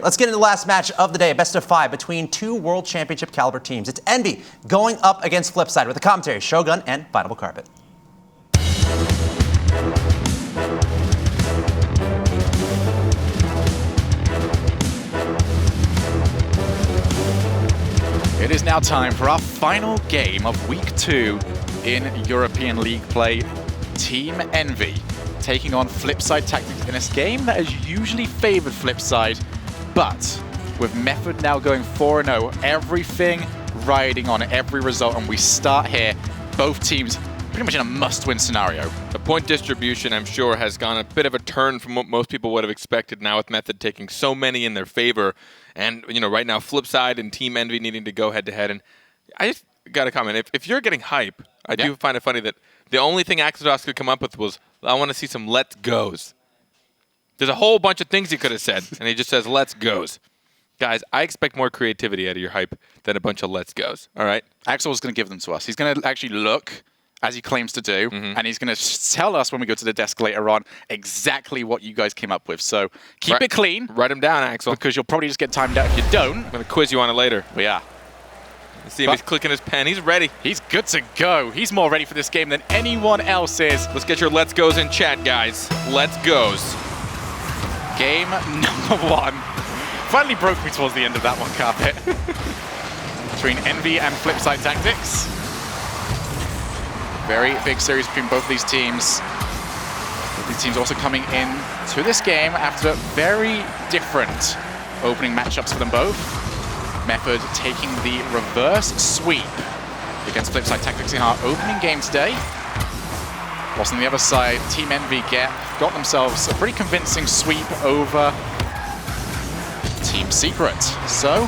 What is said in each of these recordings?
let's get into the last match of the day, best of 5 between two World Championship caliber teams. It's Envy going up against FLIPSID with the commentary, Shogun and Fightable Carpet. It is now time for our final game of Week 2 in European League play. Team Envy taking on FLIPSID Tactics in a game that has usually favored FLIPSID, but with Method now going 4-0, everything riding on every result, and we start here, both teams pretty much in a must-win scenario. The point distribution, I'm sure, has gone a bit of a turn from what most people would have expected now with Method taking so many in their favor. And, you know, right now, FLIPSID and Team Envy needing to go head-to-head. And I just got to comment, if you're getting hype, I do find it funny that the only thing Axedos could come up with was, I want to see some let's goes. There's a whole bunch of things he could have said, and he just says let's goes. Guys, I expect more creativity out of your hype than a bunch of let's goes, all right? Axel's going to give them to us. He's going to actually look, as he claims to do, and he's going to tell us when we go to the desk later on exactly what you guys came up with. So keep it clean. Write them down, Axel. Because you'll probably just get timed out if you don't. I'm going to quiz you on it later. We are. Let's see if he's clicking his pen. He's ready. He's good to go. He's more ready for this game than anyone else is. Let's get your let's goes in chat, guys. Let's goes. Game number 1. Finally broke me towards the end of that one, Carpet. Between Envy and FLIPSID Tactics. Very big series between both these teams. Both these teams also coming in to this game after very different opening matchups for them both. Method taking the reverse sweep against FLIPSID Tactics in our opening game today. Whilst on the other side, Team Envy got themselves a pretty convincing sweep over Team Secret. So,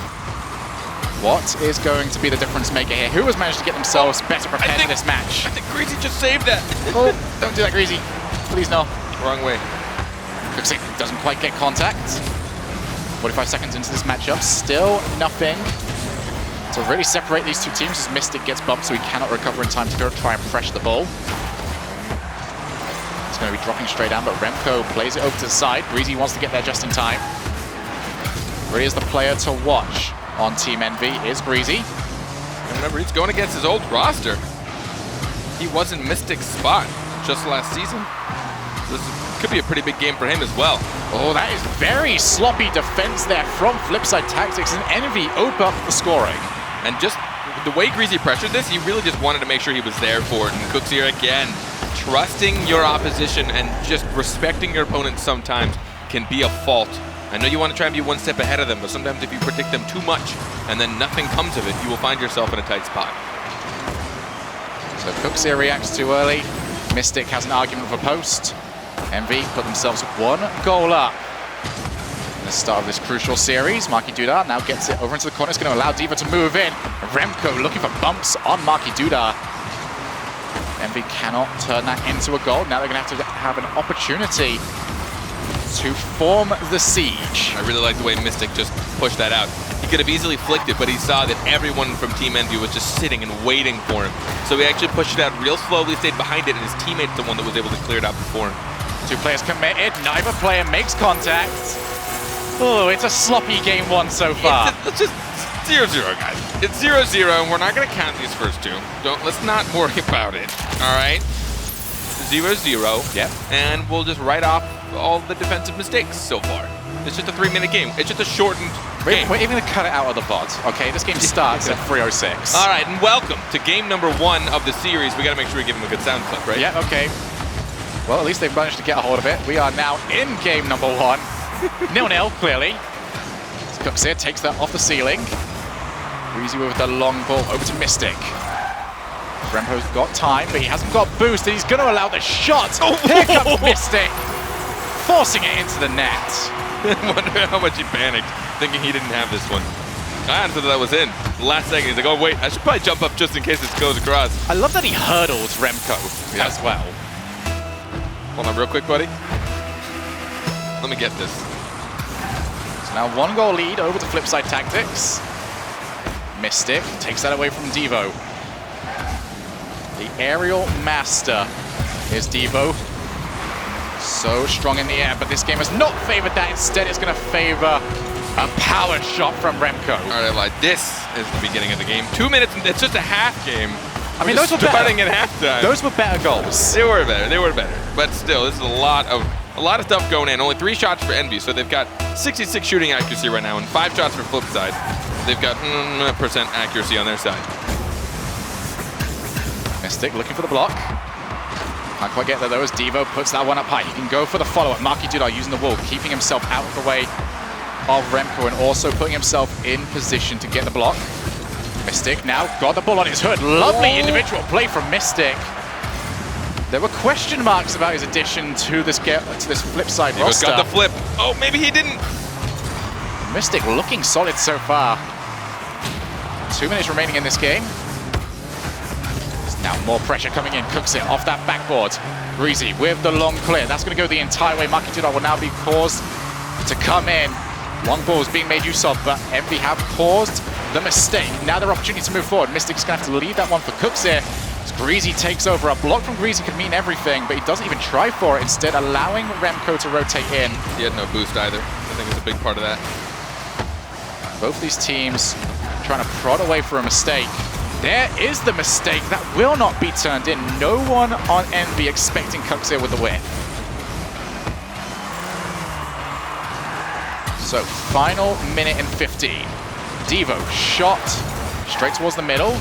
what is going to be the difference maker here? Who has managed to get themselves better prepared for this match? I think Greasy just saved that. Oh, don't do that, Greasy. Please no. Wrong way. Cooksy doesn't quite get contact. 45 seconds into this matchup, still nothing to really separate these two teams as Mystic gets bumped, so he cannot recover in time to go try and pressure the ball. It's going to be dropping straight down, but Remco plays it over to the side. Greasy wants to get there just in time. Really is the player to watch on Team Envy is Greasy. Remember, he's going against his old roster. He was in Mystic's spot just last season. This could be a pretty big game for him as well. Oh, that is very sloppy defense there from FLIPSID Tactics, and Envy open up the scoring. And just the way Greasy pressured this, he really just wanted to make sure he was there for it. And Cooks here again, trusting your opposition and just respecting your opponent sometimes can be a fault. I know you want to try and be one step ahead of them, but sometimes if you predict them too much and then nothing comes of it, you will find yourself in a tight spot. So Cooks here reacts too early. Mystic has an argument for post. Envy put themselves 1 goal up. In the start of this crucial series, Marky Dudar now gets it over into the corner. It's going to allow Diva to move in. Remco looking for bumps on Marky Dudar. Envy cannot turn that into a goal. Now they're going to have an opportunity to form the siege. I really like the way Mystic just pushed that out. He could have easily flicked it, but he saw that everyone from Team Envy was just sitting and waiting for him. So he actually pushed it out real slowly, stayed behind it, and his teammate's the one that was able to clear it out before him. 2 players committed, neither player makes contact. Oh, it's a sloppy game 1 so far. It's just 0-0, guys. It's 0-0, and we're not going to count these first 2. Let's not worry about it, all right? 0-0. Yep. And we'll just write off all the defensive mistakes so far. It's just a 3-minute game. It's just a shortened game. We're even going to cut it out of the VOD, okay? This game starts at 3:06. All right, and welcome to game number 1 of the series. We got to make sure we give him a good sound clip, right? Yeah, okay. Well, at least they've managed to get a hold of it. We are now in game number 1. 0-0, clearly. Cooks here takes that off the ceiling. Greasy with the long ball over to Mystic. Remco's got time, but he hasn't got boost, and he's going to allow the shot. Oh, here comes Mystic, forcing it into the net. I wonder how much he panicked, thinking he didn't have this one. I answered that was in. The last second, he's like, oh, wait, I should probably jump up just in case this goes across. I love that he hurdled Remco as well. Hold on real quick, buddy. Let me get this. So now 1 goal lead over to FLIPSID Tactics. Mystic takes that away from Devo. The aerial master is Devo. So strong in the air, but this game has not favored that. Instead, it's going to favor A power shot from Remco. All right, like this is the beginning of the game. 2 minutes, it's just a half game. I mean, those were better. Starting at halftime. Those were better goals. They were better. They were better. But still, this is a lot of stuff going in. Only 3 shots for Envy, so they've got 66 shooting accuracy right now, and 5 shots for FLIPSID. They've got % accuracy on their side. Mystic looking for the block. Can't quite get there though as Devo puts that one up high. He can go for the follow-up. Marky Dudar using the wall, keeping himself out of the way of Remco and also putting himself in position to get the block. Mystic now got the ball on his hood. Lovely individual play from Mystic. There were question marks about his addition to this FLIPSID roster. Got the flip. Oh, maybe he didn't. Mystic looking solid so far. 2 minutes remaining in this game. Now more pressure coming in. Cooks it off that backboard. Greasy with the long clear. That's going to go the entire way. Marky Dudar will now be caused to come in. Long ball is being made use of, but Envy have caused the mistake. Now their opportunity to move forward. Mystic's going to have to leave that one for Cooks here. As Greasy takes over. A block from Greasy could mean everything, but he doesn't even try for it. Instead, allowing Remco to rotate in. He had no boost either. I think it's a big part of that. Both these teams trying to prod away for a mistake. There is the mistake that will not be turned in. No one on Envy expecting Cooks here with the whip. So, final minute and 15. Devo shot straight towards the middle.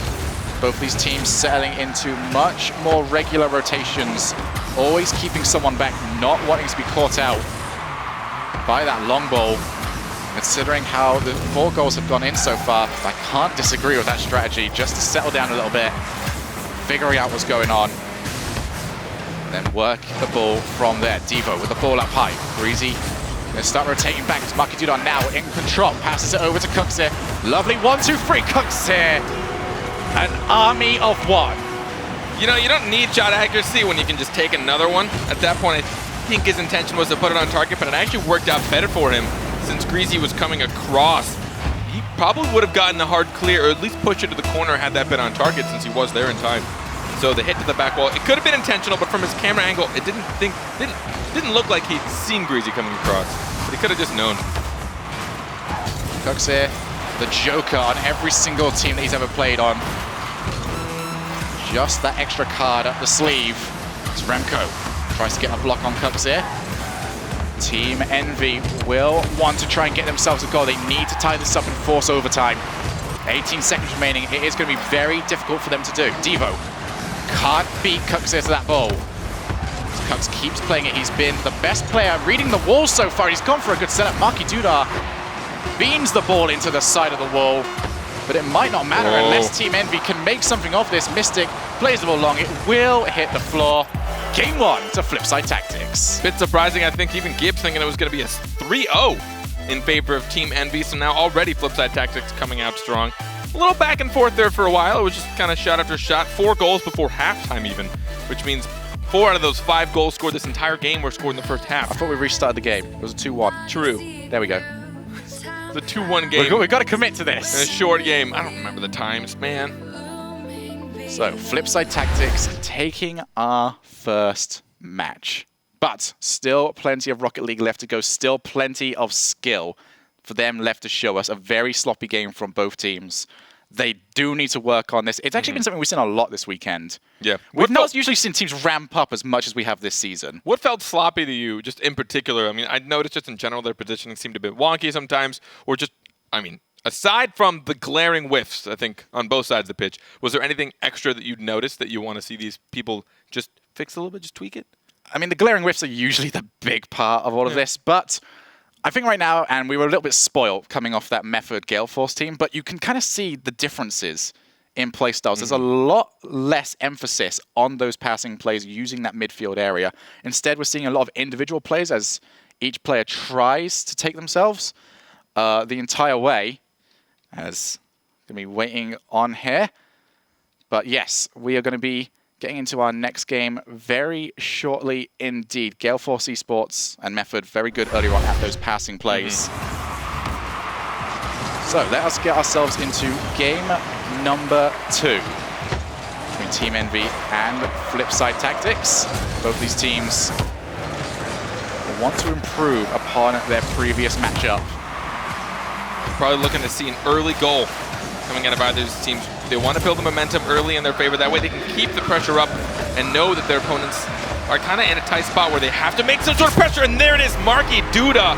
Both these teams settling into much more regular rotations, always keeping someone back, not wanting to be caught out by that long ball. Considering how the 4 goals have gone in so far, I can't disagree with that strategy. Just to settle down a little bit, figuring out what's going on, and then work the ball from there. Devo with the ball up high. Greasy going to start rotating back. It's Marky Dudar now in control. Passes it over to Cooks here. Lovely 1-2-3. Cooks here. An army of one. You know, you don't need shot accuracy when you can just take another one. At that point, I think his intention was to put it on target, but it actually worked out better for him. Since Greasy was coming across, he probably would have gotten the hard clear, or at least push it to the corner had that been on target since he was there in time. So the hit to the back wall, it could have been intentional, but from his camera angle, it didn't look like he'd seen Greasy coming across. But he could have just known. Cooks here, the Joker on every single team that he's ever played on. Just that extra card up the sleeve. It's Remco. Tries to get a block on Cooks here. Team Envy will want to try and get themselves a goal. They need to tie this up and force overtime. 18 seconds remaining. It is going to be very difficult for them to do. Devo can't beat Cooks here to that ball. Cooks keeps playing it. He's been the best player reading the wall so far. He's gone for a good setup. Marky Dudar beams the ball into the side of the wall. But it might not matter unless Team Envy can make something of this. Mystic plays the ball long. It will hit the floor. Game 1 to FLIPSID Tactics. Bit surprising, I think even Gibbs thinking it was going to be a 3-0 in favor of Team Envy. So now already FLIPSID Tactics coming out strong. A little back and forth there for a while. It was just kind of shot after shot. 4 goals before halftime even, which means 4 out of those 5 goals scored this entire game were scored in the first half. I thought we restarted the game. It was a 2-1. True. There we go. It's a 2-1 game. We've got to commit to this. In a short game. I don't remember the times, man. So, FLIPSID Tactics taking our first match. But still plenty of Rocket League left to go. Still plenty of skill for them left to show us. A very sloppy game from both teams. They do need to work on this. It's actually been something we've seen a lot this weekend. Yeah. We've not usually seen teams ramp up as much as we have this season. What felt sloppy to you, just in particular? I mean, I noticed just in general their positioning seemed a bit wonky sometimes, or just, I mean, aside from the glaring whiffs, I think, on both sides of the pitch, was there anything extra that you'd noticed that you want to see these people just fix a little bit, just tweak it? I mean, the glaring whiffs are usually the big part of all of this, but I think right now, and we were a little bit spoiled coming off that Method Gale Force team, but you can kind of see the differences in play styles. There's a lot less emphasis on those passing plays using that midfield area. Instead, we're seeing a lot of individual plays as each player tries to take themselves the entire way. As going to be waiting on here. But yes, we are going to be getting into our next game very shortly indeed. Gale Force eSports and Method very good earlier on at those passing plays. So let us get ourselves into game number 2 between Team Envy and FLIPSID Tactics. Both these teams want to improve upon their previous matchup. probably looking to see an early goal coming out of either of these teams. They want to build the momentum early in their favor. That way they can keep the pressure up and know that their opponents are kind of in a tight spot where they have to make some sort of pressure. And there it is, Marky Duda.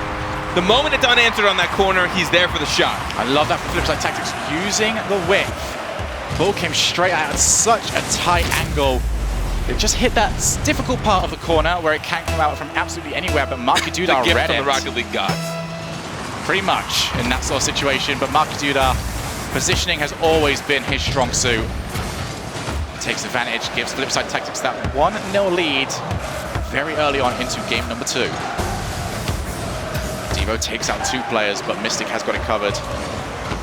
The moment it's unanswered on that corner, he's there for the shot. I love that from FLIPSID Tactics, using the width. Ball came straight out at such a tight angle. It just hit that difficult part of the corner where it can't come out from absolutely anywhere, but Marky Duda The gift read from it. the Rocket League gods. Pretty much in that sort of situation, but Marky Duda, positioning has always been his strong suit. Takes advantage, gives FLIPSID Tactics that 1-0 lead very early on into game number 2. Devo takes out 2 players, but Mystic has got it covered.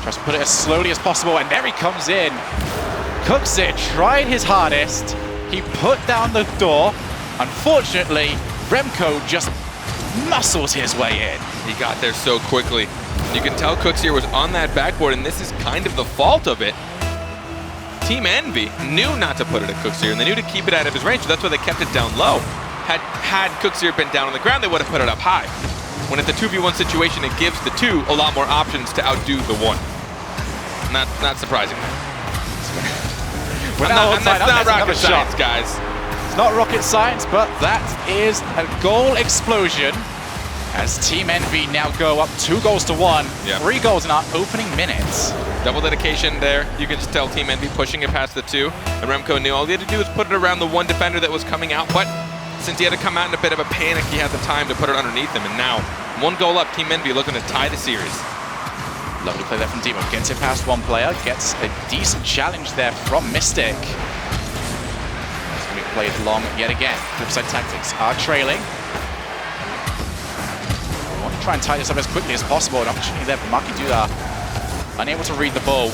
Tries to put it as slowly as possible, and there he comes in. Cooks it, tried his hardest. He put down the door. Unfortunately, Remco just muscles his way in. He got there so quickly. You can tell Cooks here was on that backboard, and this is kind of the fault of it. Team Envy knew not to put it at Cooks here, and they knew to keep it out of his range, so that's why they kept it down low. Had Cooks here been down on the ground, they would have put it up high. When it's a 2v1 situation, it gives the 2 a lot more options to outdo the 1. Not surprising. And that's not rocket science, guys. It's not rocket science, but that is a goal explosion as Team Envy now go up 2-1. Yeah. 3 goals in our opening minutes. Double dedication there. You can just tell Team Envy pushing it past the 2. And Remco knew all he had to do was put it around the 1 defender that was coming out. But since he had to come out in a bit of a panic, he had the time to put it underneath him. And now, 1 goal up, Team Envy looking to tie the series. Lovely play there from Devo. Gets it past 1 player. Gets a decent challenge there from Mystic. It's going to be played long yet again. FLIPSID Tactics are trailing. We want to try and tie this up as quickly as possible. An opportunity there for Marky Duda. Unable to read the ball.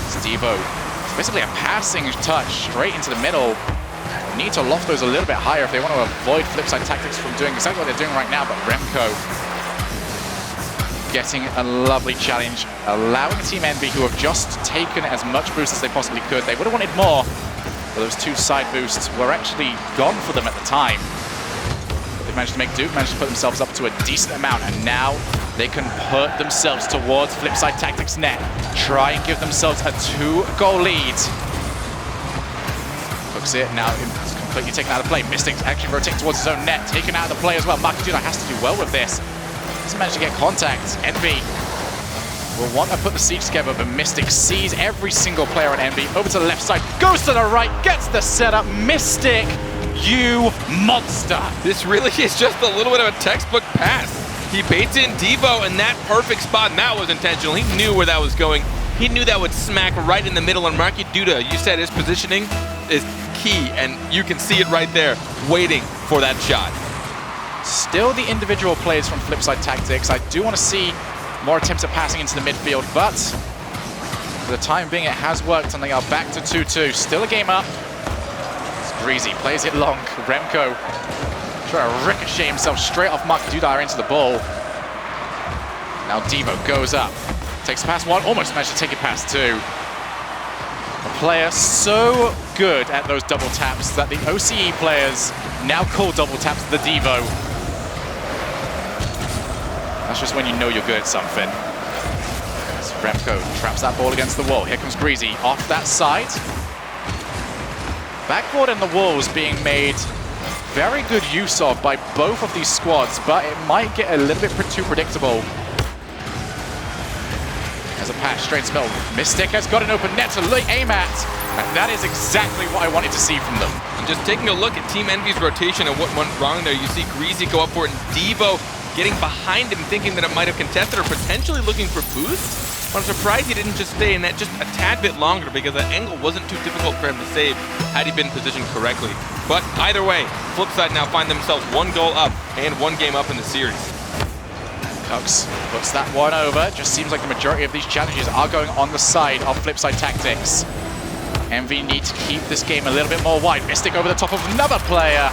It's Devo. It's basically a passing touch straight into the middle. Need to loft those a little bit higher if they want to avoid FLIPSID Tactics from doing exactly what they're doing right now, but Remco getting a lovely challenge, allowing Team Envy, who have just taken as much boost as they possibly could. They would have wanted more, but those 2 side boosts were actually gone for them at the time. But they managed to make do, managed to put themselves up to a decent amount, and now they can put themselves towards FLIPSID Tactics net, try and give themselves a 2-goal lead. Hooks it, now it's completely taken out of play. Mystic actually rotating towards his own net, taken out of the play as well. Marky Duda has to do well with this. Doesn't manage to get contact. Envy will want to put the siege together, but Mystic sees every single player on Envy. Over to the left side, goes to the right, gets the setup. Mystic, you monster. This really is just a little bit of a textbook pass. He baits in Devo in that perfect spot, and that was intentional. He knew where that was going. He knew that would smack right in the middle, and Marky Duda, you said his positioning is key, and you can see it right there, waiting for that shot. Still the individual plays from FLIPSID Tactics. I do want to see more attempts at passing into the midfield, but for the time being, it has worked, and they are back to 2-2. Still a game up. It's Greasy, plays it long. Remco trying to ricochet himself straight off Marky Duda into the ball. Now Devo goes up. Takes past 1, almost managed to take it past 2. A player so good at those double taps that the OCE players now call double taps the Devo. That's just when you know you're good at something. As Remco traps that ball against the wall. Here comes Greasy off that side. Backboard and the walls being made very good use of by both of these squads, but it might get a little bit too predictable. As a pass straight to middle. Mystic has got an open net to aim at, and that is exactly what I wanted to see from them. And just taking a look at Team Envy's rotation and what went wrong there, you see Greasy go up for it, and Devo getting behind him, thinking that it might have contested or potentially looking for boost. But I'm surprised he didn't just stay in that just a tad bit longer, because that angle wasn't too difficult for him to save had he been positioned correctly. But either way, FLIPSID now find themselves 1 goal up and 1 game up in the series. Cooks puts that one over. Just seems like the majority of these challenges are going on the side of FLIPSID Tactics. Envy need to keep this game a little bit more wide. Mystic over the top of another player.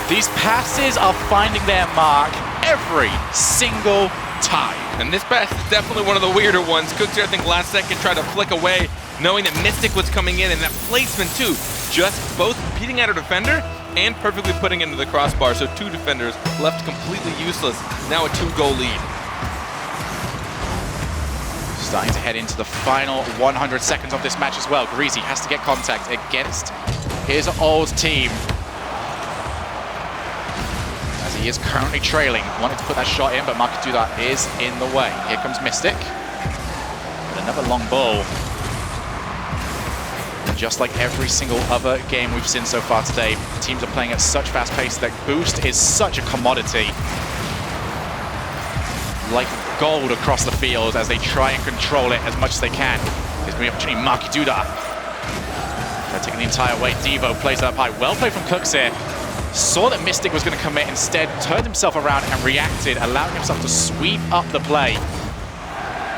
These passes are finding their mark every single time. And this pass is definitely one of the weirder ones. Cooks here, I think, last second tried to flick away, knowing that Mystic was coming in, and that placement too, just both beating out a defender and perfectly putting into the crossbar. So 2 defenders left completely useless. Now a 2-goal lead. Starting to head into the final 100 seconds of this match as well. Greasy has to get contact against his old team, as he is currently trailing. Wanted to put that shot in, but Makiduda is in the way. Here comes Mystic. And another long ball. And just like every single other game we've seen so far today, teams are playing at such fast pace that boost is such a commodity. Like gold across the field as they try and control it as much as they can. There's going to be opportunity. Makiduda. They're taking the entire way. Devo plays up high. Well played from Cooks here. Saw that Mystic was going to commit, instead turned himself around and reacted, allowing himself to sweep up the play.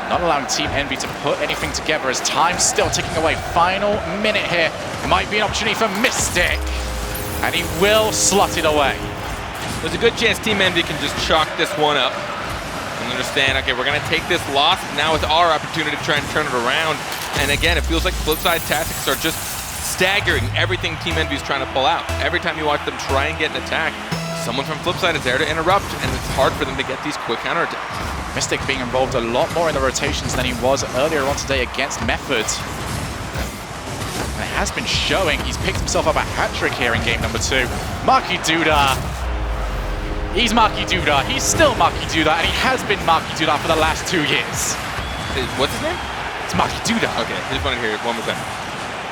Not allowing Team Envy to put anything together as time's still ticking away. Final minute here. Might be an opportunity for Mystic. And he will slot it away. There's a good chance Team Envy can just chalk this one up and understand, okay, we're going to take this loss. Now it's our opportunity to try and turn it around. And again, it feels like Flipside tactics are just staggering everything Team Envy is trying to pull out. Every time you watch them try and get an attack, someone from Flipside is there to interrupt, and it's hard for them to get these quick counterattacks. Mystic being involved a lot more in the rotations than he was earlier on today against Method. And it has been showing. He's picked himself up a hat-trick here in game number 2. Makiduda. He's Makiduda. He's still Makiduda, and he has been Makiduda for the last 2 years. What's his name? It's Makiduda. Okay, I just want to hear it one more time.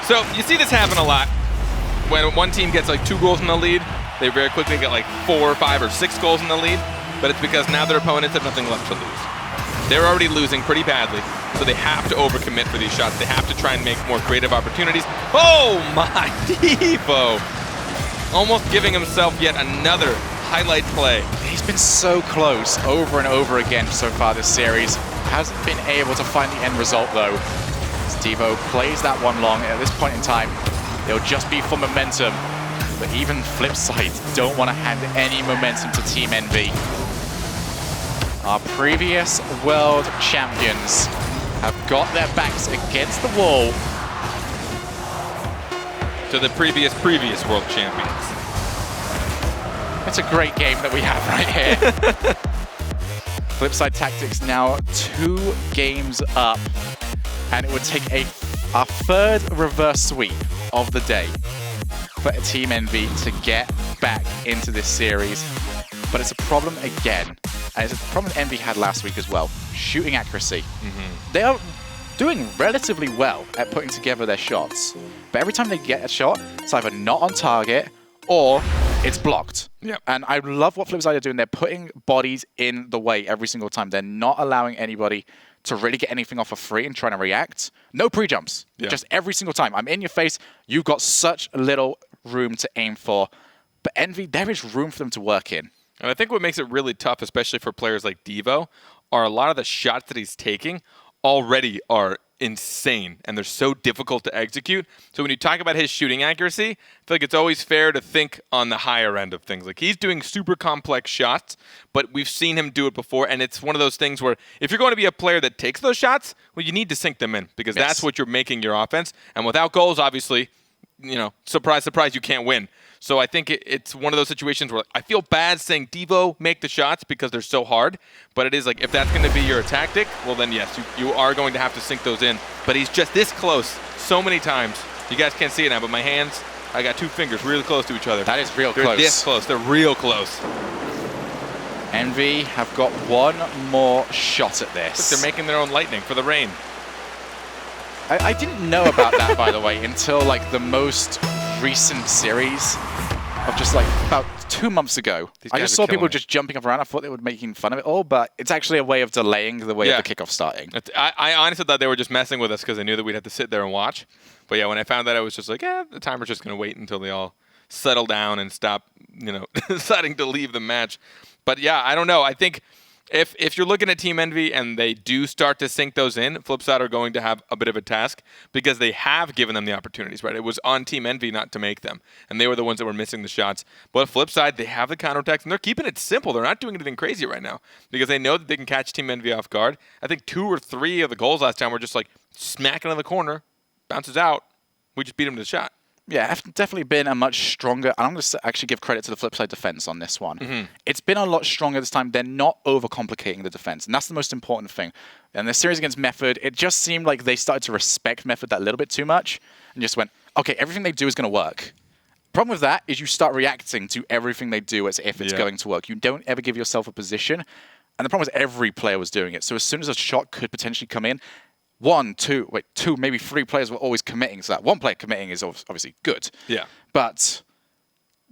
So you see this happen a lot. When one team gets like 2 goals in the lead, they very quickly get like 4 or 5 or 6 goals in the lead. But it's because now their opponents have nothing left to lose. They're already losing pretty badly, so they have to overcommit for these shots. They have to try and make more creative opportunities. Oh my, Devo! Almost giving himself yet another highlight play. He's been so close over and over again so far this series. Hasn't been able to find the end result though. As Devo plays that one long, at this point in time, it'll just be for momentum. But even Flipside don't want to hand any momentum to Team Envy. Our previous world champions have got their backs against the wall. To the previous world champions. It's a great game that we have right here. Flipside Tactics now 2 games up, and it would take our 3rd reverse sweep of the day for Team Envy to get back into this series. But it's a problem again, and it's a problem Envy had last week as well. Shooting accuracy. They are doing relatively well at putting together their shots, but every time they get a shot, it's either not on target or it's blocked. Yep. And I love what Flipside are doing. They're putting bodies in the way every single time. They're not allowing anybody to really get anything off for free and trying to react. No pre-jumps. Yeah. Just every single time. I'm in your face. You've got such little room to aim for. But Envy, there is room for them to work in. And I think what makes it really tough, especially for players like Devo, are a lot of the shots that he's taking already are insane, and they're so difficult to execute. So when you talk about his shooting accuracy, I feel like it's always fair to think on the higher end of things. Like, he's doing super complex shots, but we've seen him do it before, and it's one of those things where if you're going to be a player that takes those shots, well, you need to sink them in, because that's what you're making your offense. And without goals, obviously, you know, surprise, surprise, you can't win. So I think it's one of those situations where I feel bad saying Devo make the shots because they're so hard, but it is like, if that's going to be your tactic, well then yes, you are going to have to sink those in. But he's just this close so many times. You guys can't see it now, but my hands, I got 2 fingers really close to each other. That is real close. They're this close. They're real close. Envy have got 1 more shot at this. Look, they're making their own lightning for the rain. I didn't know about that, by the way, until like the most recent series of just like about 2 months ago. I just saw people just jumping up around. I thought they were making fun of it all, but it's actually a way of delaying the way of the kickoff starting. I honestly thought they were just messing with us because they knew that we'd have to sit there and watch. But yeah, when I found that, I was just like, the timer's just going to wait until they all settle down and stop, you know, deciding to leave the match. But yeah, I don't know. I think if you're looking at Team Envy and they do start to sink those in, Flipside are going to have a bit of a task because they have given them the opportunities, right? It was on Team Envy not to make them, and they were the ones that were missing the shots. But Flipside, they have the counterattacks, and they're keeping it simple. They're not doing anything crazy right now because they know that they can catch Team Envy off guard. I think 2 or 3 of the goals last time were just like smacking in the corner, bounces out. We just beat him to the shot. Yeah, have definitely been a much stronger, and I'm going to actually give credit to the FLIPSID defense on this one. It's been a lot stronger this time. They're not overcomplicating the defense, and that's the most important thing. And the series against Method, it just seemed like they started to respect Method that little bit too much, and just went, okay, everything they do is going to work. Problem with that is you start reacting to everything they do as if it's going to work. You don't ever give yourself a position, and the problem is every player was doing it. So as soon as a shot could potentially come in, two, maybe three players were always committing. So that one player committing is obviously good. Yeah. But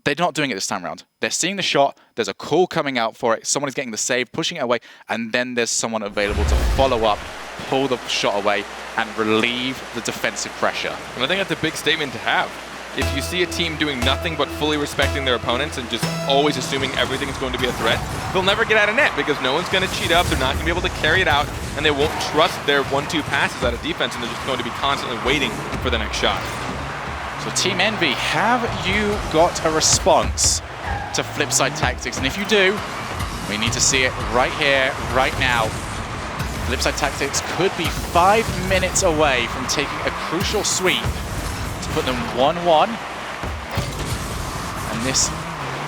they're not doing it this time around. They're seeing the shot. There's a call coming out for it. Someone is getting the save, pushing it away, and then there's someone available to follow up, pull the shot away, and relieve the defensive pressure. And I think that's a big statement to have. If you see a team doing nothing but fully respecting their opponents and just always assuming everything's going to be a threat, they'll never get out of net because no one's going to cheat up, they're not going to be able to carry it out, and they won't trust their 1-2 passes out of defense, and they're just going to be constantly waiting for the next shot. So Team Envy, have you got a response to FLIPSID Tactics? And if you do, we need to see it right here, right now. FLIPSID Tactics could be 5 minutes away from taking a crucial sweep to put them 1-1. And this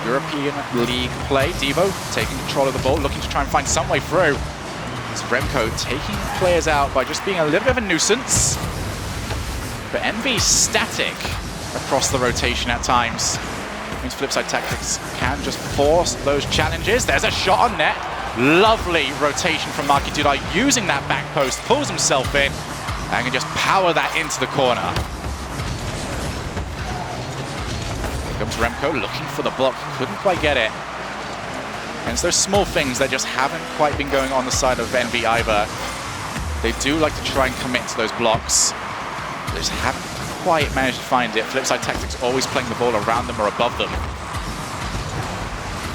European League play, Devo taking control of the ball, looking to try and find some way through. It's Remco taking players out by just being a little bit of a nuisance. But Envy static across the rotation at times. Means FLIPSID Tactics can just force those challenges. There's a shot on net. Lovely rotation from Marky Dudai using that back post, pulls himself in, and can just power that into the corner. Here comes Remco looking for the block, couldn't quite get it. And it's those small things that just haven't quite been going on the side of Envy either. They do like to try and commit to those blocks. They just haven't quite managed to find it. FLIPSID Tactics always playing the ball around them or above them.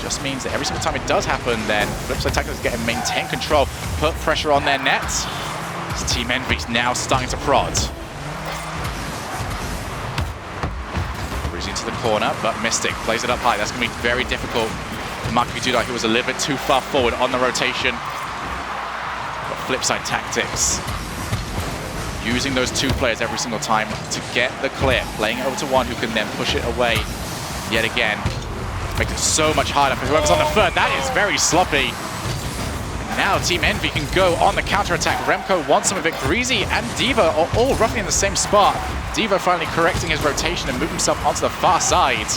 Just means that every single time it does happen, then FLIPSID Tactics get and maintain control, put pressure on their nets. This Team Envy's now starting to prod. Breezing to the corner, but Mystic plays it up high. That's going to be very difficult for Marky Dudai, who was a little bit too far forward on the rotation. But FLIPSID Tactics using those two players every single time to get the clear, playing it over to one who can then push it away yet again. Makes it so much harder for whoever's on the third. That is very sloppy. Now Team Envy can go on the counter-attack. Remco wants some of it. Greasy and Devo are all roughly in the same spot. Devo finally correcting his rotation and moving himself onto the far side.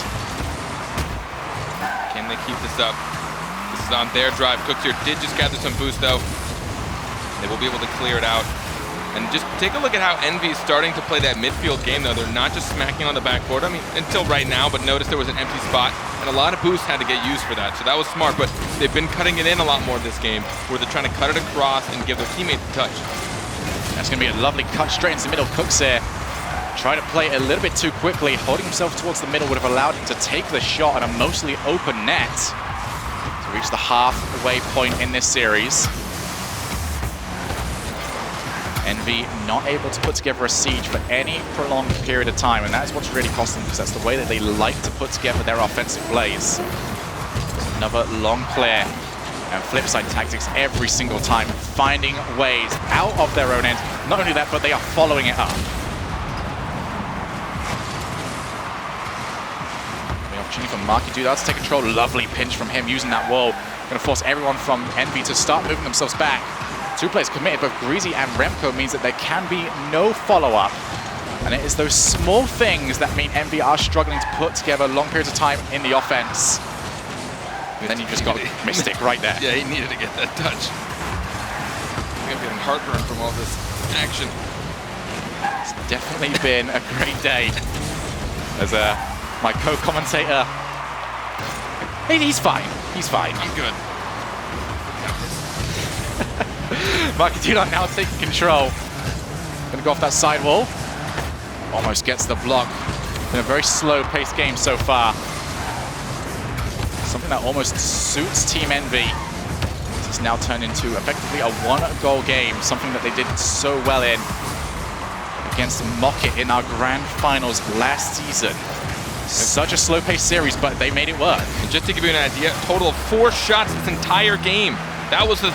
Can they keep this up? This is on their drive. Cooks here did just gather some boost though. They will be able to clear it out. And just take a look at how Envy is starting to play that midfield game, though. They're not just smacking on the backboard. I mean, until right now, but notice there was an empty spot, and a lot of boost had to get used for that. So that was smart, but they've been cutting it in a lot more this game, where they're trying to cut it across and give their teammates a touch. That's going to be a lovely cut straight into the middle. Cooks here trying to play a little bit too quickly. Holding himself towards the middle would have allowed him to take the shot on a mostly open net to reach the halfway point in this series. Envy not able to put together a siege for any prolonged period of time, and that is what's really cost them, because that's the way that they like to put together their offensive plays. Another long clear, and FLIPSID Tactics every single time finding ways out of their own end. Not only that, but they are following it up. The opportunity for Marky Dudai to take control. Lovely pinch from him using that wall. Going to force everyone from Envy to start moving themselves back. Two players committed, both Greasy and Remco, means that there can be no follow-up. And it is those small things that mean Envy are struggling to put together long periods of time in the offense. And then you just got Mystic right there. Yeah, he needed to get that touch. I'm getting heartburn from all this action. It's definitely been a great day. As my co-commentator, he's fine. He's fine. I'm good. Marky Dudai now taking control. Gonna go off that side wall. Almost gets the block. Been a very slow-paced game so far. Something that almost suits Team Envy. It's now turned into effectively a one-goal game. Something that they did so well in against Mocket in our grand finals last season. Such a slow-paced series, but they made it work. And just to give you an idea, total of 4 shots this entire game. That was the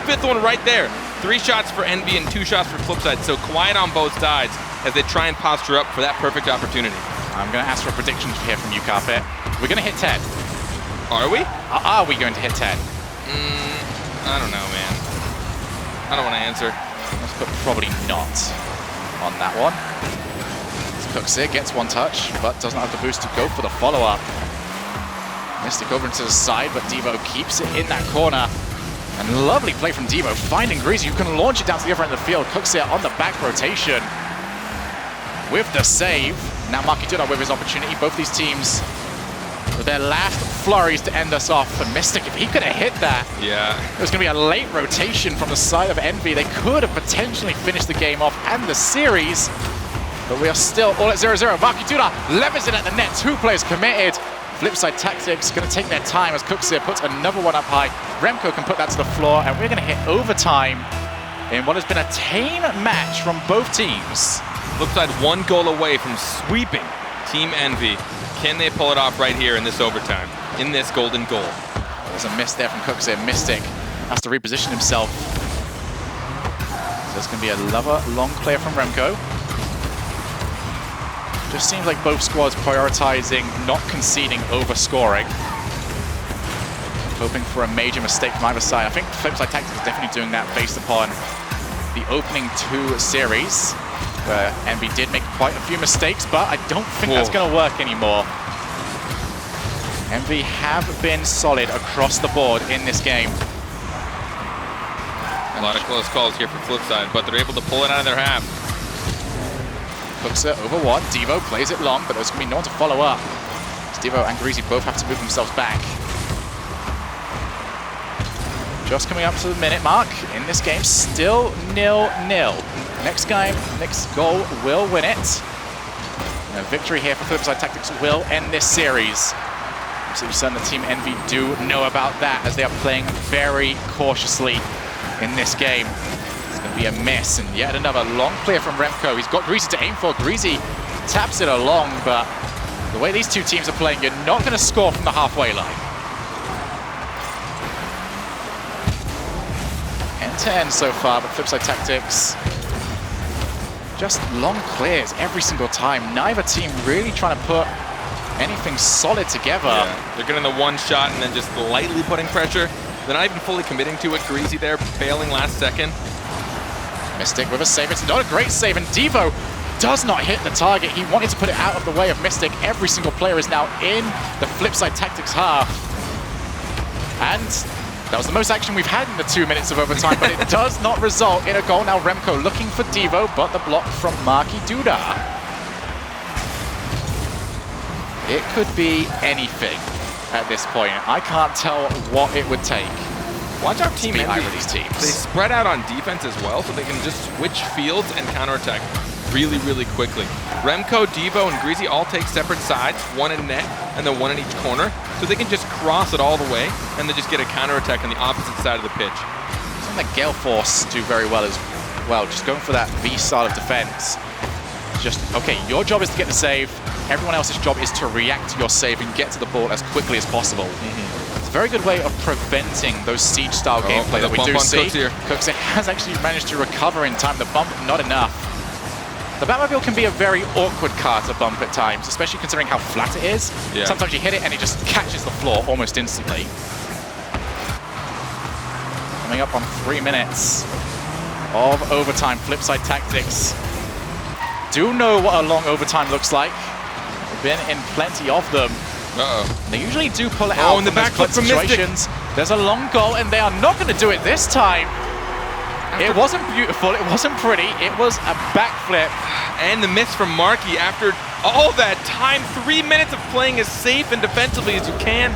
fifth one right there. 3 shots for Envy and 2 shots for FLIPSID. So quiet on both sides as they try and posture up for that perfect opportunity. I'm going to ask for a prediction here from you, Carpet. We're going to hit 10. Are we? Are we going to hit 10? I don't know, man. I don't want to answer. Let's put probably not on that one. Cooksit gets one touch, but does not have the boost to go for the follow-up. Mystic over into the side, but Devo keeps it in that corner. And lovely play from Devo, finding Greasy, who can launch it down to the other end of the field. Cooksit on the back rotation with the save. Now Marky Duda with his opportunity. Both these teams with their last flurries to end us off. And Mystic, if he could have hit that, it was going to be a late rotation from the side of Envy. They could have potentially finished the game off and the series. But we are still all at 0-0. Marky Duda levers it at the net. 2 players committed. Flipside Tactics going to take their time as Cooksit puts another one up high. Remco can put that to the floor, and we're going to hit overtime in what has been a tame match from both teams. Flipside 1 goal away from sweeping Team Envy. Can they pull it off right here in this overtime, in this golden goal? There's a miss there from Cooksit. Mystic has to reposition himself. So it's going to be another long player from Remco. Just seems like both squads prioritizing not conceding over scoring. Hoping for a major mistake from either side. I think Flipside Tactics is definitely doing that based upon the opening 2 series, where Envy did make quite a few mistakes, but I don't think that's going to work anymore. Envy have been solid across the board in this game. A lot of close calls here for Flipside, but they're able to pull it out of their half. Cooksit over 1. Devo plays it long, but there's going to be no one to follow up. Devo and Greasy both have to move themselves back. Just coming up to the minute mark in this game, still 0-0. Next game, next goal will win it. And a victory here for Flipside Tactics will end this series. Absolutely certain the Team Envy do know about that, as they are playing very cautiously in this game. It's going to be a miss, and yet another long clear from Remco. He's got Greasy to aim for. Greasy taps it along, but the way these two teams are playing, you're not going to score from the halfway line. End-to-end so far, but Flipside Tactics just long clears every single time. Neither team really trying to put anything solid together. Yeah, they're getting the one shot and then just lightly putting pressure. They're not even fully committing to it. Greasy there, failing last second. Mystic with a save. It's not a great save, and Devo does not hit the target. He wanted to put it out of the way of Mystic. Every single player is now in the Flipside Tactics half. And that was the most action we've had in the 2 minutes of overtime, but it does not result in a goal. Now Remco looking for Devo, but the block from Marky Duda. It could be anything at this point. I can't tell what it would take. Watch out Team Envy. Either of these teams. They spread out on defense as well, so they can just switch fields and counterattack really, really quickly. Remco, Devo, and Greasy all take separate sides, one in net and then one in each corner, so they can just cross it all the way and then just get a counterattack on the opposite side of the pitch. Something that Gale Force do very well as well, just going for that V style of defense. Just, okay, your job is to get the save. Everyone else's job is to react to your save and get to the ball as quickly as possible. It's a very good way of preventing those siege-style gameplay that we do see. Cooksit has actually managed to recover in time. The bump, not enough. The Batmobile can be a very awkward car to bump at times, especially considering how flat it is. Yeah. Sometimes you hit it and it just catches the floor almost instantly. Coming up on 3 minutes of overtime. Flipside Tactics do know what a long overtime looks like. We've been in plenty of them. They usually do pull it out in the back foot from situations. There's a long goal, and they are not going to do it this time. It wasn't beautiful, it wasn't pretty, it was a backflip. And the miss from Marky after all that time, 3 minutes of playing as safe and defensively as you can.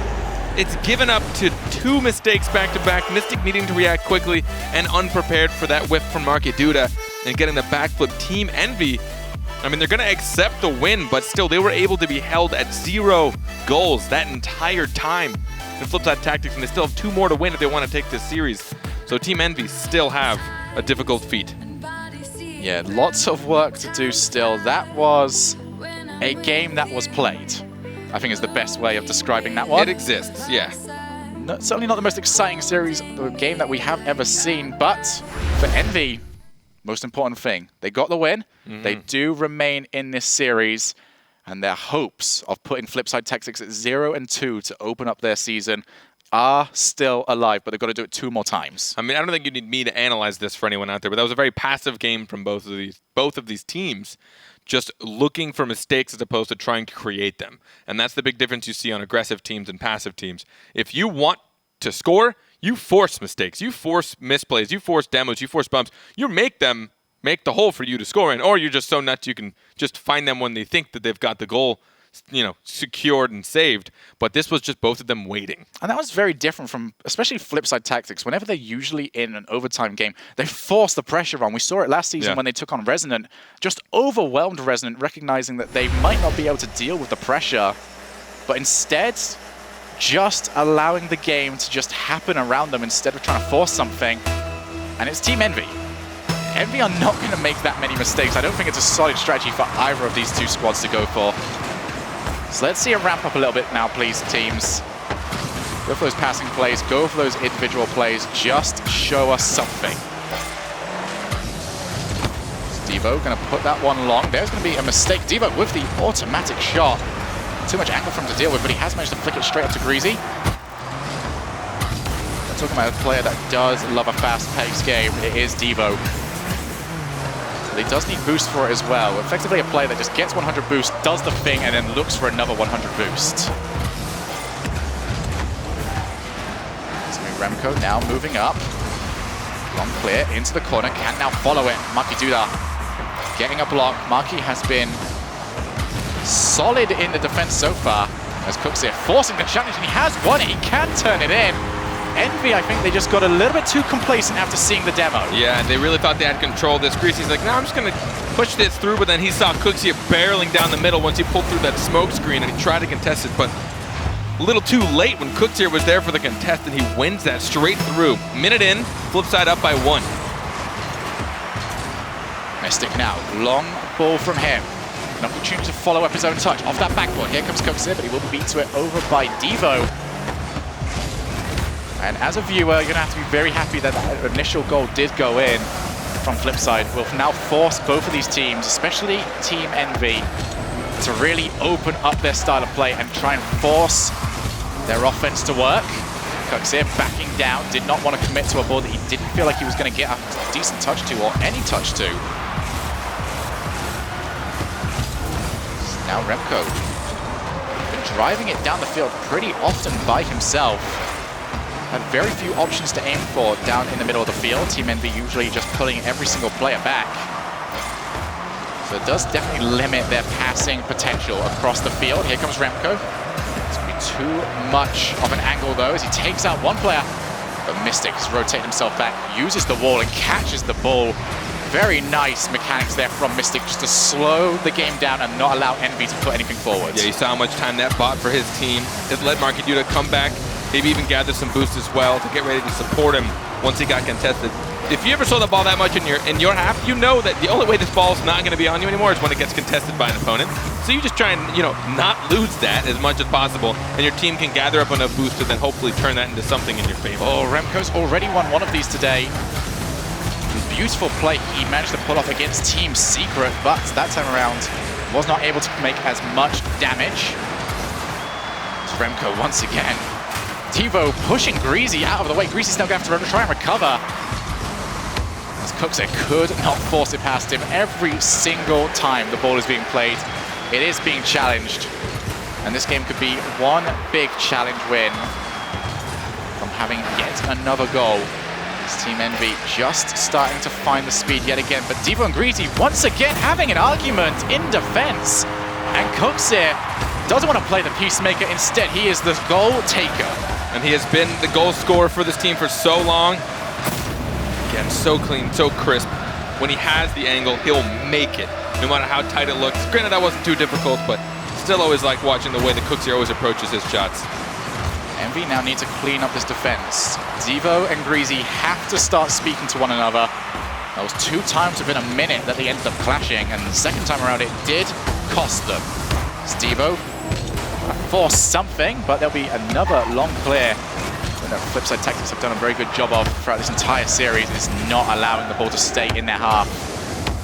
It's given up to 2 mistakes back-to-back, Mystic needing to react quickly and unprepared for that whiff from Marky Duda and getting the backflip. Team Envy, I mean, they're going to accept the win, but still, they were able to be held at 0 goals that entire time in Flipside Tactics, and they still have 2 more to win if they want to take this series. So Team Envy still have a difficult feat. Yeah, lots of work to do still. That was a game that was played, I think is the best way of describing that one. It exists, yeah. Certainly not the most exciting series, the game that we have ever seen, but for Envy, most important thing, they got the win. They do remain in this series. and their hopes of putting Flipside Tactics at 0-2 to open up their season are still alive, but they've got to do it 2 more times. I mean, I don't think you need me to analyze this for anyone out there, but that was a very passive game from both of these teams, just looking for mistakes as opposed to trying to create them. And that's the big difference you see on aggressive teams and passive teams. If you want to score, you force mistakes, you force misplays, you force demos, you force bumps, you make them make the hole for you to score in, or you're just so nuts you can just find them when they think that they've got the goal, you know, secured and saved. But this was just both of them waiting. And that was very different from, especially Flipside Tactics. Whenever they're usually in an overtime game, they force the pressure on. We saw it last season when they took on Resonant, just overwhelmed Resonant, recognizing that they might not be able to deal with the pressure, but instead just allowing the game to just happen around them instead of trying to force something. And it's Team Envy. Envy are not going to make that many mistakes. I don't think it's a solid strategy for either of these 2 squads to go for. So let's see a ramp up a little bit now, please, teams. Go for those passing plays, go for those individual plays, just show us something. Devo going to put that one long. There's going to be a mistake. Devo with the automatic shot. Too much angle for him to deal with, but he has managed to flick it straight up to Greasy. We're talking about a player that does love a fast-paced game. It is Devo. But he does need boost for it as well. Effectively a player that just gets 100 boost, does the thing, and then looks for another 100 boost. So Remco now moving up. Long clear into the corner, can now follow it. Maki Duda getting a block. Maki has been solid in the defense so far, as Cooks here forcing the challenge, and he has won it. He can turn it in. Envy, I think they just got a little bit too complacent after seeing the demo. Yeah, and they really thought they had control of this. Greasy's like, no, I'm just going to push this through, but then he saw Cooksy barreling down the middle once he pulled through that smoke screen, and he tried to contest it, but a little too late when Cooksy was there for the contest, and he wins that straight through. Minute in, Flipside up by 1. Mystic now, long ball from him. An opportunity to follow up his own touch. Off that backboard, here comes Cooksy, but he will be beat to it over by Devo. And as a viewer, you're going to have to be very happy that that initial goal did go in from Flipside. Will now force both of these teams, especially Team Envy, to really open up their style of play and try and force their offense to work. Cooksy backing down, did not want to commit to a ball that he didn't feel like he was going to get a decent touch to, or any touch to. Now Remco, been driving it down the field pretty often by himself. Had very few options to aim for down in the middle of the field. Team Envy usually just pulling every single player back. So it does definitely limit their passing potential across the field. Here comes Remco. It's going to be too much of an angle though as he takes out one player. But Mystic has rotated himself back, uses the wall and catches the ball. Very nice mechanics there from Mystic just to slow the game down and not allow Envy to put anything forward. Yeah, you saw how much time that bought for his team. It let Maki Duda come back. Maybe even gather some boost as well to get ready to support him once he got contested. If you ever saw the ball that much in your half, you know that the only way this ball's not going to be on you anymore is when it gets contested by an opponent. So you just try and, you know, not lose that as much as possible, and your team can gather up enough boost to then hopefully turn that into something in your favor. Oh, Remco's already won one of these today. Beautiful play he managed to pull off against Team Secret, but that time around was not able to make as much damage. It's Remco once again. Devo pushing Greasy out of the way. Greasy's now going to have to try and recover. As Cooksy could not force it past him. Every single time the ball is being played, it is being challenged. And this game could be one big challenge win from having yet another goal. This Team Envy just starting to find the speed yet again. But Devo and Greasy once again having an argument in defense. And Cooksy doesn't want to play the peacemaker. Instead, he is the goal taker. And he has been the goal scorer for this team for so long. Again, so clean, so crisp. When he has the angle, he'll make it, no matter how tight it looks. Granted, that wasn't too difficult, but still always like watching the way that Cooksy always approaches his shots. Envy now need to clean up this defense. Devo and Greasy have to start speaking to one another. That was 2 times within a minute that they ended up clashing, and the second time around it did cost them. Devo force something, but there'll be another long clear that Flipside Tactics have done a very good job of throughout this entire series, is not allowing the ball to stay in their half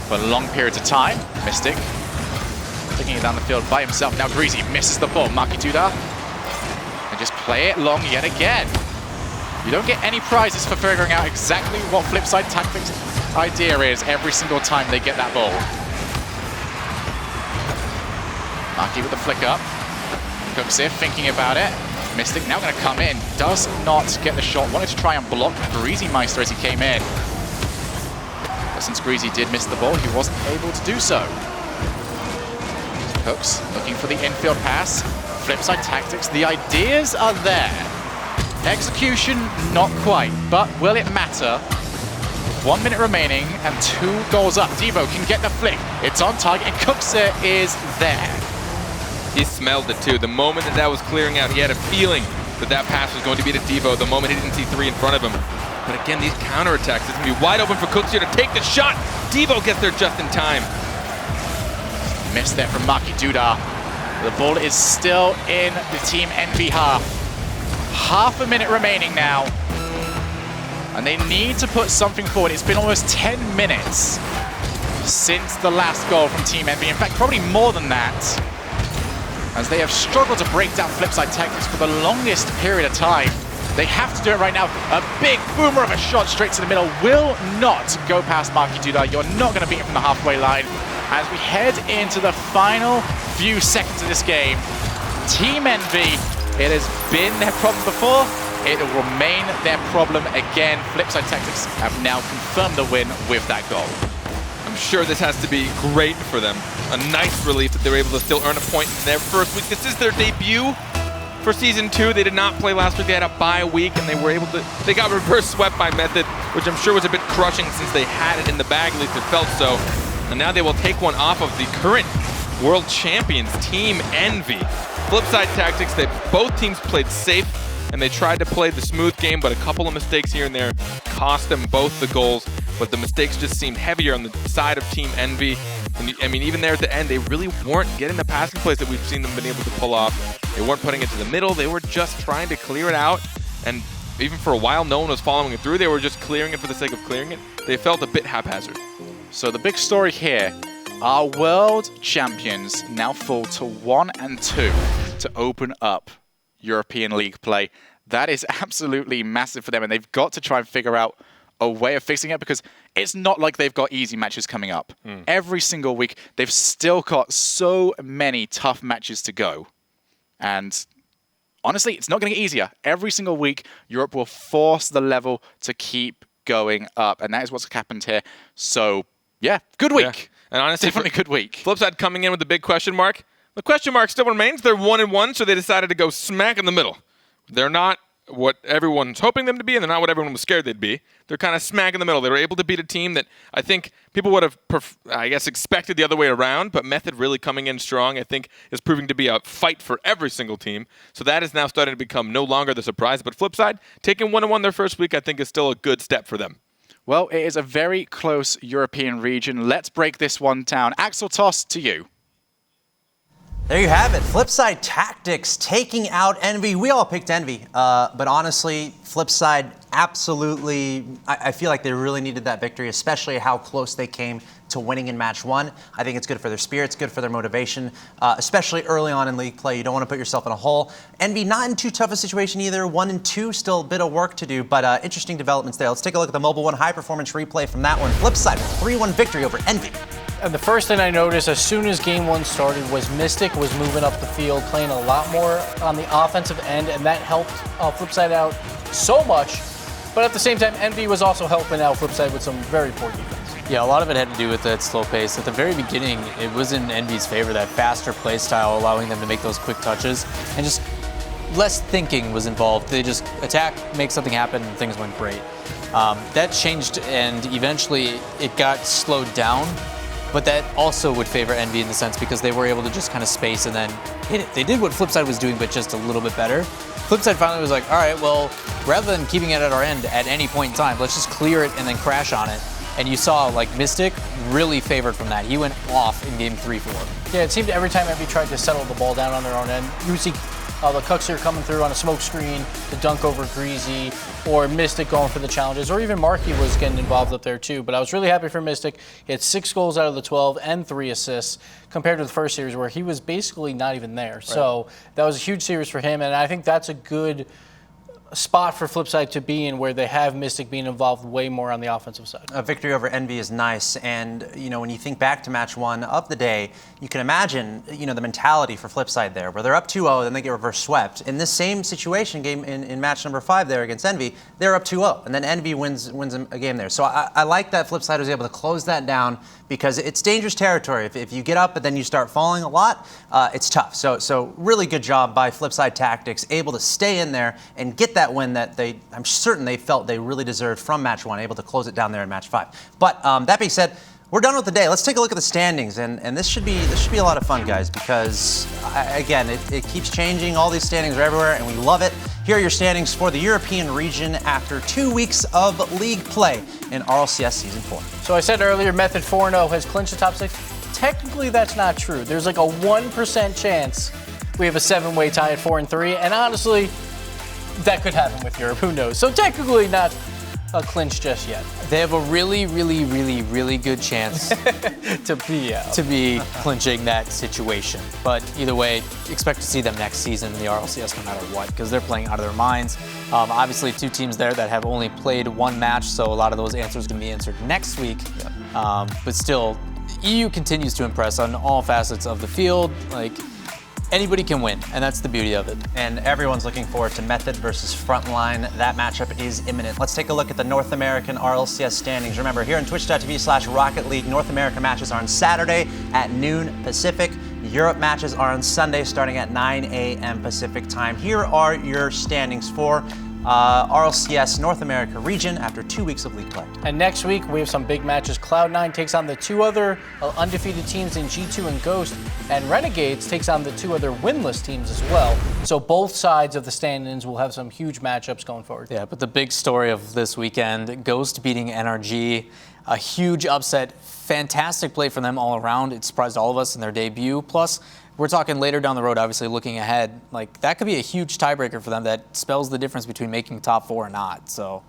for long periods of time. Mystic flicking it down the field by himself. Now Greasy misses the ball. Marky Duda. And just play it long yet again. You don't get any prizes for figuring out exactly what Flipside Tactics' idea is every single time they get that ball. Marky with the flick up. Cooks it, thinking about it. Mystic now going to come in. Does not get the shot. Wanted to try and block Greasy Meister as he came in. But since Greasy did miss the ball, he wasn't able to do so. Cooks looking for the infield pass. Flipside Tactics, the ideas are there. Execution, not quite. But will it matter? 1 minute remaining and 2 goals up. Devo can get the flick. It's on target and Cooks it is there. He smelled it too. The moment that was clearing out, he had a feeling that that pass was going to be to Devo the moment he didn't see 3 in front of him. But again, these counterattacks, it's going to be wide open for Cooks here to take the shot. Devo gets there just in time. Missed there from Marky Duda. The ball is still in the Team Envy half. Half a minute remaining now. And they need to put something forward. It's been almost 10 minutes since the last goal from Team Envy. In fact, probably more than that, as they have struggled to break down Flipside Tactics for the longest period of time. They have to do it right now. A big boomer of a shot straight to the middle will not go past Marky Duda. You're not going to beat him from the halfway line. As we head into the final few seconds of this game, Team Envy, it has been their problem before. It will remain their problem again. Flipside Tactics have now confirmed the win with that goal. I'm sure this has to be great for them. A nice relief that they were able to still earn a point in their first week. This is their debut for Season 2. They did not play last week. They had a bye week, and they got reverse swept by Method, which I'm sure was a bit crushing since they had it in the bag, at least it felt so. And now they will take one off of the current world champions, Team Envy. Flipside Tactics, both teams played safe, and they tried to play the smooth game, but a couple of mistakes here and there cost them both the goals. But the mistakes just seemed heavier on the side of Team Envy. And I mean, even there at the end, they really weren't getting the passing plays that we've seen them been able to pull off. They weren't putting it to the middle. They were just trying to clear it out. And even for a while, no one was following it through. They were just clearing it for the sake of clearing it. They felt a bit haphazard. So the big story here, our world champions now fall to 1 and 2 to open up European League play. That is absolutely massive for them, and they've got to try and figure out a way of fixing it, because it's not like they've got easy matches coming up. Every single week, they've still got so many tough matches to go. And honestly, it's not going to get easier. Every single week, Europe will force the level to keep going up, and that is what's happened here. So, yeah, good week. Yeah. And honestly, definitely good week. Flipside coming in with the big question mark. The question mark still remains. They're 1-1, so they decided to go smack in the middle. They're not what everyone's hoping them to be, and they're not what everyone was scared they'd be. They're kind of smack in the middle. They were able to beat a team that I think people would have, expected the other way around, but Method really coming in strong, I think, is proving to be a fight for every single team. So that is now starting to become no longer the surprise. But Flipside, taking 1-1 their first week, I think is still a good step for them. Well, it is a very close European region. Let's break this one down. Axel, toss to you. There you have it. Flipside Tactics taking out Envy. We all picked Envy, but honestly, Flipside absolutely, I feel like they really needed that victory, especially how close they came to winning in match 1. I think it's good for their spirits, good for their motivation, especially early on in league play. You don't want to put yourself in a hole. Envy not in too tough a situation either. 1 and 2, still a bit of work to do, but interesting developments there. Let's take a look at the Mobile One high performance replay from that one. Flipside with 3-1 victory over Envy. And the first thing I noticed as soon as game 1 started was Mystic was moving up the field, playing a lot more on the offensive end, and that helped Flipside out so much. But at the same time, Envy was also helping out Flipside with some very poor defense. Yeah, a lot of it had to do with that slow pace. At the very beginning, it was in Envy's favor, that faster play style, allowing them to make those quick touches, and just less thinking was involved. They just attack, make something happen, and things went great. That changed, and eventually it got slowed down. But that also would favor Envy in the sense because they were able to just kind of space and then hit it. They did what Flipside was doing, but just a little bit better. Flipside finally was like, all right, well, rather than keeping it at our end at any point in time, let's just clear it and then crash on it. And you saw, like, Mystic really favored from that. He went off in game 3-4. Yeah, it seemed every time Envy tried to settle the ball down on their own end, you would see the Cuxer coming through on a smoke screen to dunk over Greasy, or Mystic going for the challenges, or even Marky was getting involved up there too. But I was really happy for Mystic. He had 6 goals out of the 12 and 3 assists compared to the first series where he was basically not even there. Right. So that was a huge series for him, and I think that's a good spot for Flipside to be in, where they have Mystic being involved way more on the offensive side. A victory over Envy is nice, and when you think back to match 1 of the day, you can imagine the mentality for Flipside there, where they're up 2-0, then they get reverse swept. In this same situation game in match number 5 there against Envy, they're up 2-0, and then Envy wins a game there. So I like that Flipside was able to close that down, because it's dangerous territory. If you get up but then you start falling a lot, it's tough. So really good job by Flipside Tactics, able to stay in there and get that win that I'm certain they felt they really deserved from match 1, able to close it down there in match 5. But that being said, we're done with the day. Let's take a look at the standings, and this should be a lot of fun, guys, because again, it keeps changing. All these standings are everywhere, and we love it. Here are your standings for the European region after 2 weeks of league play in RLCS Season 4. So I said earlier, Method 4-0 has clinched the top 6. Technically, that's not true. There's like a 1% chance we have a 7-way tie at 4-3, and honestly, that could happen with Europe. Who knows? So technically, not a clinch just yet. They have a really, really, really, really good chance to be clinching that situation. But either way, expect to see them next season in the RLCS no matter what, because they're playing out of their minds. Obviously, 2 teams there that have only played 1 match, so a lot of those answers can be answered next week. But still, EU continues to impress on all facets of the field. Like, anybody can win, and that's the beauty of it. And everyone's looking forward to Method versus Frontline. That matchup is imminent. Let's take a look at the North American RLCS standings. Remember, here on twitch.tv/Rocket League, North America matches are on Saturday at noon Pacific. Europe matches are on Sunday starting at 9 a.m. Pacific time. Here are your standings for RLCS North America region after 2 weeks of league play. And next week, we have some big matches. Cloud9 takes on the 2 other undefeated teams in G2 and Ghost, and Renegades takes on the 2 other winless teams as well. So both sides of the stand-ins will have some huge matchups going forward. Yeah, but the big story of this weekend, Ghost beating NRG, a huge upset, fantastic play from them all around. It surprised all of us in their debut. Plus, we're talking later down the road, obviously looking ahead, like that could be a huge tiebreaker for them that spells the difference between making top 4 or not. So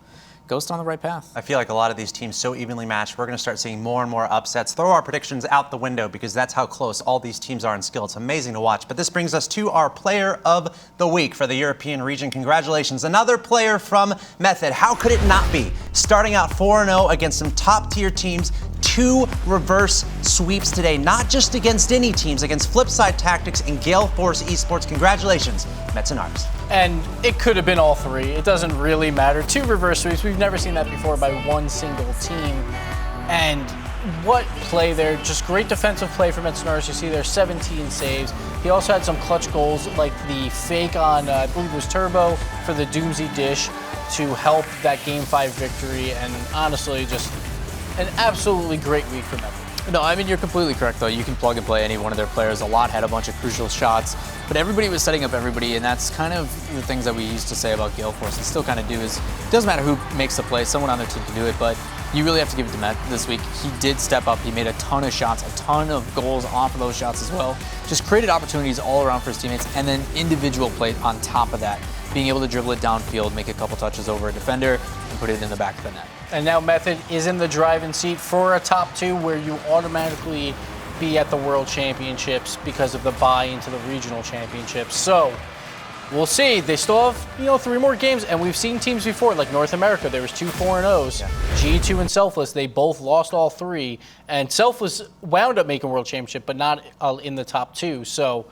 Ghost on the right path. I feel like a lot of these teams so evenly matched, we're going to start seeing more and more upsets. Throw our predictions out the window because that's how close all these teams are in skill. It's amazing to watch. But this brings us to our player of the week for the European region. Congratulations. Another player from Method. How could it not be? Starting out 4-0 against some top tier teams. 2 reverse sweeps today, not just against any teams, against Flipside Tactics and Gale Force eSports. Congratulations, Mets and Arms. And it could have been all 3. It doesn't really matter. 2 reverse sweeps. We've never seen that before by one single team. And what play there. Just great defensive play from Mets and Arms. You see there 17 saves. He also had some clutch goals, like the fake on, I believe it was Turbo, for the Doomsy dish to help that Game 5 victory. And honestly, just an absolutely great week for Method. No, I mean, you're completely correct, though. You can plug and play any one of their players. A lot had a bunch of crucial shots, but everybody was setting up everybody, and that's kind of the things that we used to say about Gale Force and still kind of do is it doesn't matter who makes the play, someone on their team can do it, but you really have to give it to Met this week. He did step up. He made a ton of shots, a ton of goals off of those shots as well. Just created opportunities all around for his teammates, and then individual play on top of that. Being able to dribble it downfield, make a couple touches over a defender, and put it in the back of the net. And now Method is in the driving seat for a top 2 where you automatically be at the World Championships because of the buy into the regional championships. So we'll see. They still have 3 more games, and we've seen teams before, like North America. There was 2 4-0s. Yeah. G2 and Selfless, they both lost all 3, and Selfless wound up making World Championship, but not in the top 2. So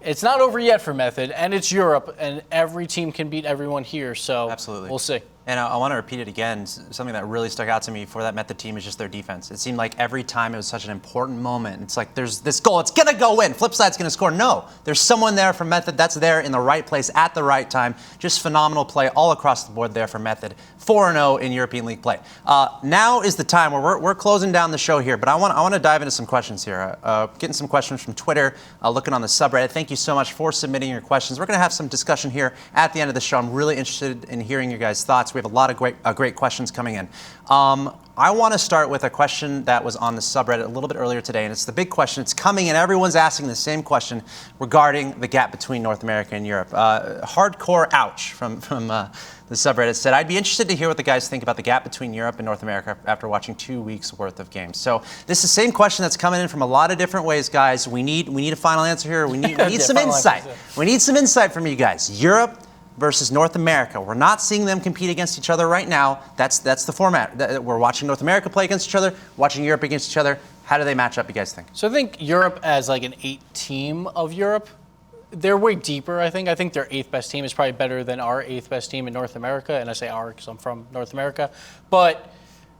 it's not over yet for Method, and it's Europe, and every team can beat everyone here. So absolutely, we'll see. And I want to repeat it again. Something that really stuck out to me for that Method team is just their defense. It seemed like every time it was such an important moment. It's like there's this goal. It's going to go in. Flipside's going to score. No, there's someone there for Method that's there in the right place at the right time. Just phenomenal play all across the board there for Method. 4-0 in European League play. Now is the time where we're closing down the show here, but I want to dive into some questions here. Getting some questions from Twitter, looking on the subreddit. Thank you so much for submitting your questions. We're going to have some discussion here at the end of the show. I'm really interested in hearing your guys' thoughts. We have a lot of great questions coming in. I want to start with a question that was on the subreddit a little bit earlier today, and it's the big question. It's coming, and everyone's asking the same question regarding the gap between North America and Europe. Hardcore Ouch from the subreddit said, I'd be interested to hear what the guys think about the gap between Europe and North America after watching 2 weeks worth of games. So this is the same question that's coming in from a lot of different ways, guys. We need a final answer here. We need some insight. We need some insight from you guys. Europe versus North America. We're not seeing them compete against each other right now. That's the format. We're watching North America play against each other, watching Europe against each other. How do they match up, you guys think? So I think Europe as like an 8 team of Europe, they're way deeper, I think. I think their 8th best team is probably better than our 8th best team in North America. And I say our because I'm from North America. But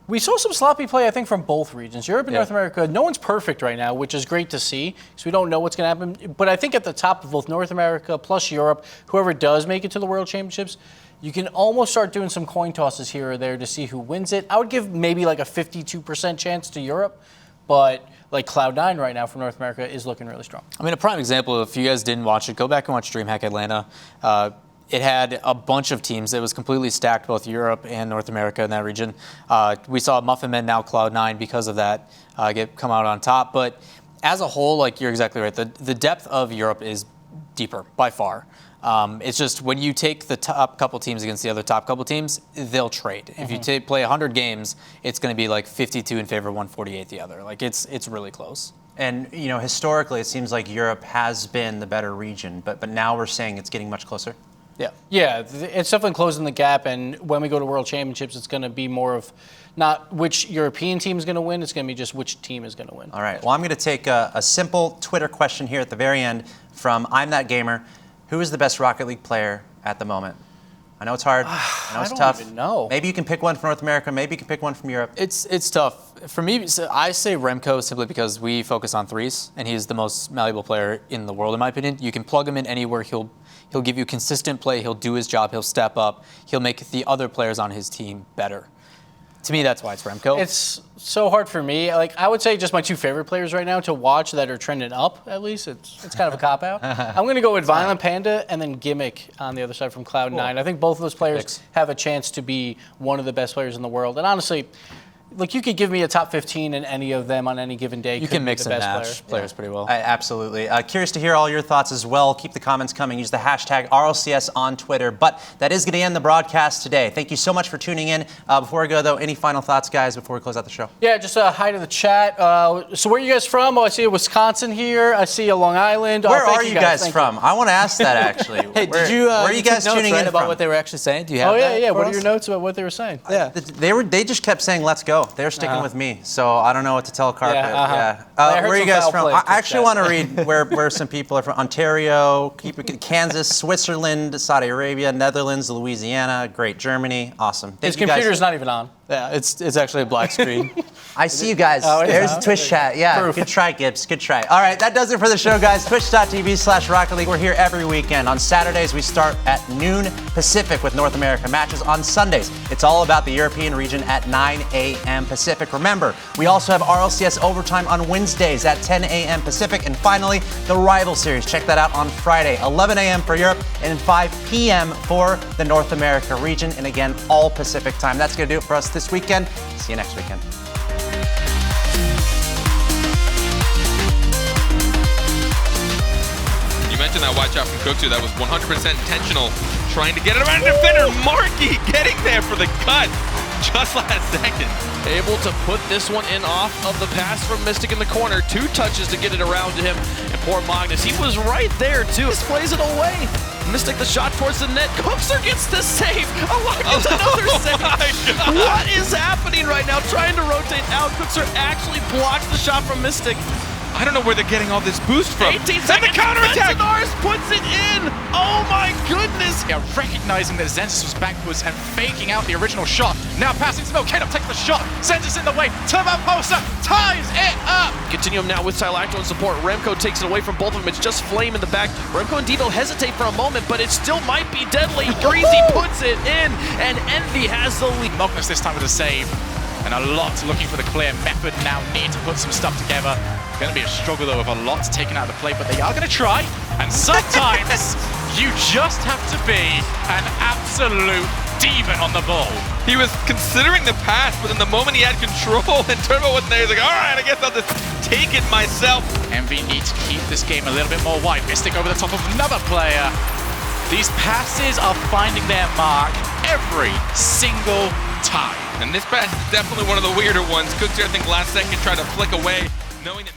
we saw some sloppy play, I think, from both regions. Europe and North America, no one's perfect right now, which is great to see because we don't know what's going to happen. But I think at the top of both North America plus Europe, whoever does make it to the World Championships, you can almost start doing some coin tosses here or there to see who wins it. I would give maybe like a 52% chance to Europe, but like Cloud9 right now from North America is looking really strong. I mean, a prime example, if you guys didn't watch it, go back and watch DreamHack Atlanta. It had a bunch of teams. It was completely stacked, both Europe and North America in that region. We saw Muffin Men, now Cloud9, because of that, come out on top. But as a whole, like, you're exactly right. The depth of Europe is deeper by far. It's just when you take the top couple teams against the other top couple teams, they'll trade. If you play 100 games, it's going to be like 52 in favor, 148 the other. Like, it's really close. And, you know, historically, it seems like Europe has been the better region, but now we're saying it's getting much closer. Yeah, it's definitely closing the gap, and when we go to World Championships, it's going to be more of not which European team is going to win, it's going to be just which team is going to win. All right, well, I'm going to take a simple Twitter question here at the very end from I'm That Gamer. Who is the best Rocket League player at the moment? I know it's hard. I know it's tough. I don't even know. Maybe you can pick one from North America. Maybe you can pick one from Europe. It's tough. For me, I say Remco simply because we focus on threes, and he's the most malleable player in the world, in my opinion. You can plug him in anywhere. He'll give you consistent play. He'll do his job. He'll step up. He'll make the other players on his team better. To me, that's why it's Remco. It's so hard for me. Like, I would say just my 2 favorite players right now to watch that are trending up, at least. It's kind of a cop-out. I'm going to go with Violent Panda and then Gimmick on the other side from Cloud9. Cool. I think both of those players have a chance to be one of the best players in the world. And honestly, like, you could give me a top 15 in any of them on any given day. You can mix and match players pretty well. Absolutely. Curious to hear all your thoughts as well. Keep the comments coming. Use the hashtag RLCS on Twitter. But that is going to end the broadcast today. Thank you so much for tuning in. Before we go, though, any final thoughts, guys, before we close out the show? Yeah, just hi to the chat. So where are you guys from? Oh, I see a Wisconsin here. I see a Long Island. Where are you guys from? I want to ask that, actually. Hey, where are you guys tuning in about from? what they were actually saying? Do you have that? What are your notes about what they were saying? Yeah. They just kept saying, let's go. They're sticking with me. So I don't know what to tell Carpet. Where are you guys from? I actually want to read where some people are from. Ontario, Kansas, Switzerland, Saudi Arabia, Netherlands, Louisiana, great Germany. Awesome. His computer's not even on. Yeah, it's actually a black screen. I see you guys. There's the Twitch chat. Yeah, proof. Good try, Gibbs. Good try. All right, that does it for the show, guys. Twitch.tv/Rocket League. We're here every weekend. On Saturdays, we start at noon Pacific with North America matches. On Sundays, it's all about the European region at 9 a.m. Pacific. Remember, we also have RLCS Overtime on Wednesdays at 10 a.m. Pacific. And finally, the Rival Series. Check that out on Friday, 11 a.m. for Europe and 5 p.m. for the North America region. And again, all Pacific time. That's going to do it for us this weekend. See you next weekend. You mentioned that watch out from Cooksu. That was 100% intentional, trying to get it around the defender. Markey getting there for the cut just last second. Able to put this one in off of the pass from Mystic in the corner. 2 touches to get it around to him. And poor Magnus, he was right there too. Displays it away. Mystic the shot towards the net. Cookser gets the save. Alive gets another save. What is happening right now? Trying to rotate out. Cookser actually blocks the shot from Mystic. I don't know where they're getting all this boost from. 18 seconds. And the counterattack. Norris puts it in. Oh my goodness. Yeah, recognizing that Zentis was backwards and faking out the original shot. Now passing to Milkado, takes the shot. Zentis in the way. Turbo Pulsar ties it up. Continuum now with Silacto in support. Remco takes it away from both of them. It's just Flame in the back. Remco and Devo hesitate for a moment, but it still might be deadly. Greasy puts it in, and Envy has the lead. Magnus this time with a save. And a lot looking for the clear. Method now need to put some stuff together. Going to be a struggle though with a lot taken out of the play, but they are going to try. And sometimes you just have to be an absolute demon on the ball. He was considering the pass, but in the moment he had control and Turbo wasn't there, he's like, all right, I guess I'll just take it myself. Envy need to keep this game a little bit more wide. Mystic over the top of another player. These passes are finding their mark every single time. And this pass is definitely one of the weirder ones. Cooks here, I think, last second tried to flick away, knowing that